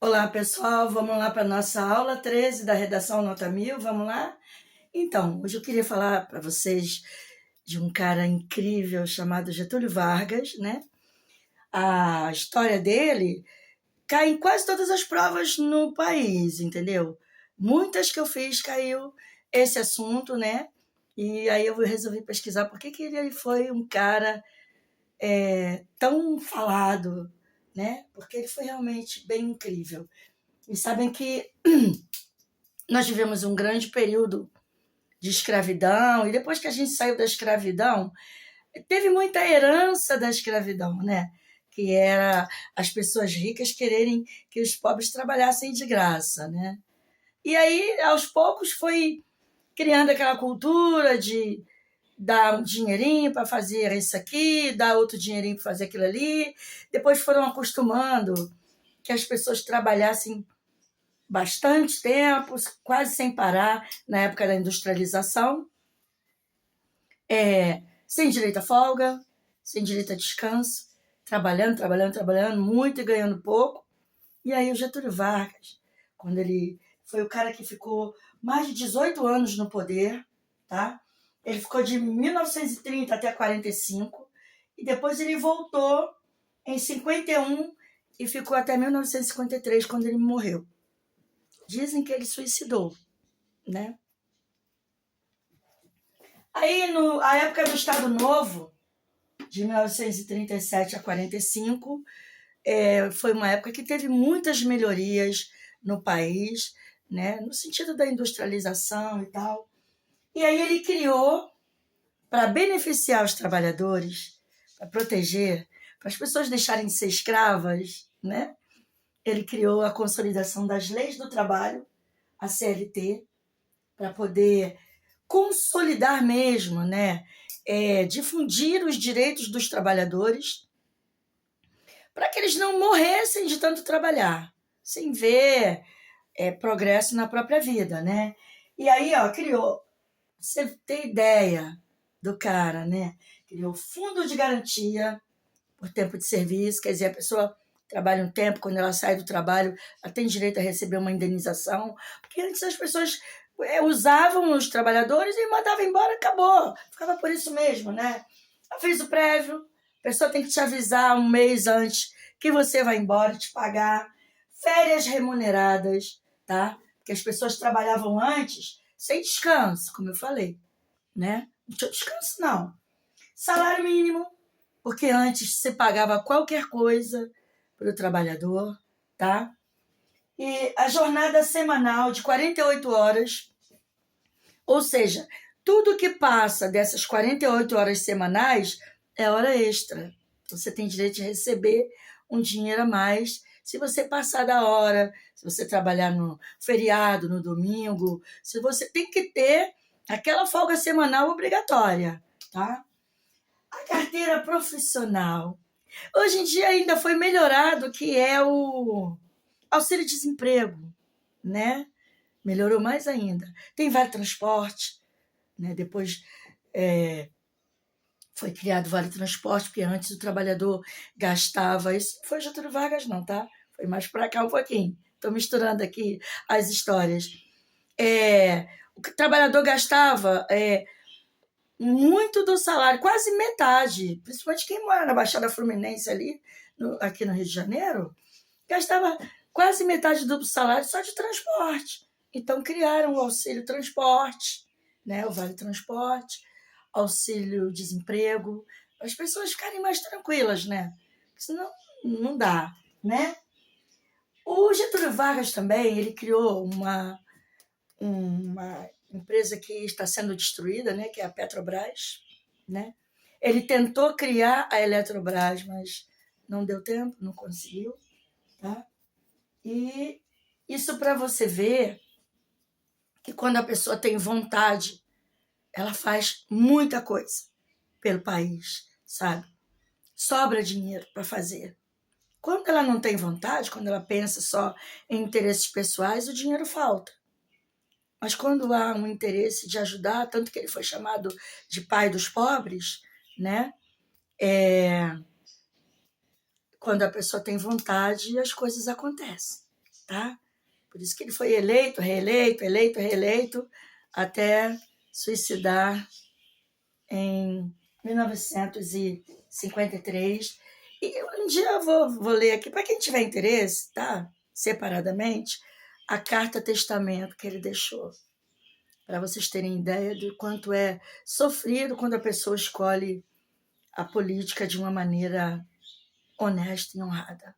Olá, pessoal. Vamos lá para a nossa aula 13 da redação Nota 1000. Vamos lá? Então, hoje eu queria falar para vocês de um cara incrível chamado Getúlio Vargas, né? A história dele cai em quase todas as provas no país, entendeu? Muitas que eu fiz caiu esse assunto, né? E aí eu resolvi pesquisar por que ele foi um cara tão falado, né? Porque ele foi realmente bem incrível. E sabem que nós vivemos um grande período de escravidão, e depois que a gente saiu da escravidão, teve muita herança da escravidão, né? Que era as pessoas ricas quererem que os pobres trabalhassem de graça, né? E aí, aos poucos, foi criando aquela cultura de dar um dinheirinho para fazer isso aqui, dar outro dinheirinho para fazer aquilo ali. Depois foram acostumando que as pessoas trabalhassem bastante tempo, quase sem parar, na época da industrialização, sem direito a folga, sem direito a descanso, trabalhando muito e ganhando pouco. E aí o Getúlio Vargas, quando ele foi o cara que ficou mais de 18 anos no poder, tá? Ele ficou de 1930 até 45, e depois ele voltou em 51 e ficou até 1953, quando ele morreu. Dizem que ele suicidou, né? Aí, a época do Estado Novo, de 1937 a 45, foi uma época que teve muitas melhorias no país, né? No sentido da industrialização e tal. E aí ele criou, para beneficiar os trabalhadores, para proteger, para as pessoas deixarem de ser escravas, né? Ele criou a consolidação das leis do trabalho, a CLT, para poder consolidar mesmo, né? Difundir os direitos dos trabalhadores para que eles não morressem de tanto trabalhar, sem ver progresso na própria vida, né? E aí, criou, você tem ideia do cara, né? Criou fundo de garantia por tempo de serviço, quer dizer, a pessoa trabalha um tempo, quando ela sai do trabalho, ela tem direito a receber uma indenização, porque antes as pessoas usavam os trabalhadores e mandavam embora, acabou, ficava por isso mesmo, né? Aviso prévio, a pessoa tem que te avisar um mês antes que você vai embora, te pagar, férias remuneradas, tá? Porque as pessoas trabalhavam antes sem descanso, como eu falei, né? Não tinha descanso, não. Salário mínimo, porque antes você pagava qualquer coisa para o trabalhador, tá? E a jornada semanal de 48 horas, ou seja, tudo que passa dessas 48 horas semanais é hora extra. Você tem direito de receber um dinheiro a mais se você passar da hora, se você trabalhar no feriado, no domingo, se você tem que ter aquela folga semanal obrigatória, tá? A carteira profissional. Hoje em dia ainda foi melhorado, que é o auxílio-desemprego, né? Melhorou mais ainda. Tem Vale Transporte, né? Depois foi criado o Vale Transporte, porque antes o trabalhador gastava. Isso não foi Getúlio Vargas, não, tá? Foi mais para cá um pouquinho. Estou misturando aqui as histórias. O trabalhador gastava muito do salário, quase metade, principalmente quem mora na Baixada Fluminense ali, aqui no Rio de Janeiro, gastava quase metade do salário só de transporte. Então criaram o auxílio transporte, né, o Vale Transporte, auxílio desemprego, para as pessoas ficarem mais tranquilas, né? Senão não dá, né? O Getúlio Vargas também, ele criou uma empresa que está sendo destruída, né, que é a Petrobras, né? Ele tentou criar a Eletrobras, mas não deu tempo, não conseguiu, tá? E isso para você ver que quando a pessoa tem vontade, ela faz muita coisa pelo país, sabe? Sobra dinheiro para fazer. Quando ela não tem vontade, quando ela pensa só em interesses pessoais, o dinheiro falta. Mas quando há um interesse de ajudar, tanto que ele foi chamado de pai dos pobres, né? Quando a pessoa tem vontade, as coisas acontecem, tá? Por isso que ele foi eleito, reeleito, até suicidar em 1953. E um dia eu vou ler aqui, para quem tiver interesse, tá? Separadamente, a carta testamento que ele deixou, para vocês terem ideia do quanto é sofrido quando a pessoa escolhe a política de uma maneira honesta e honrada.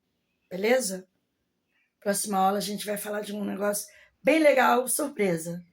Beleza? Próxima aula a gente vai falar de um negócio bem legal, surpresa.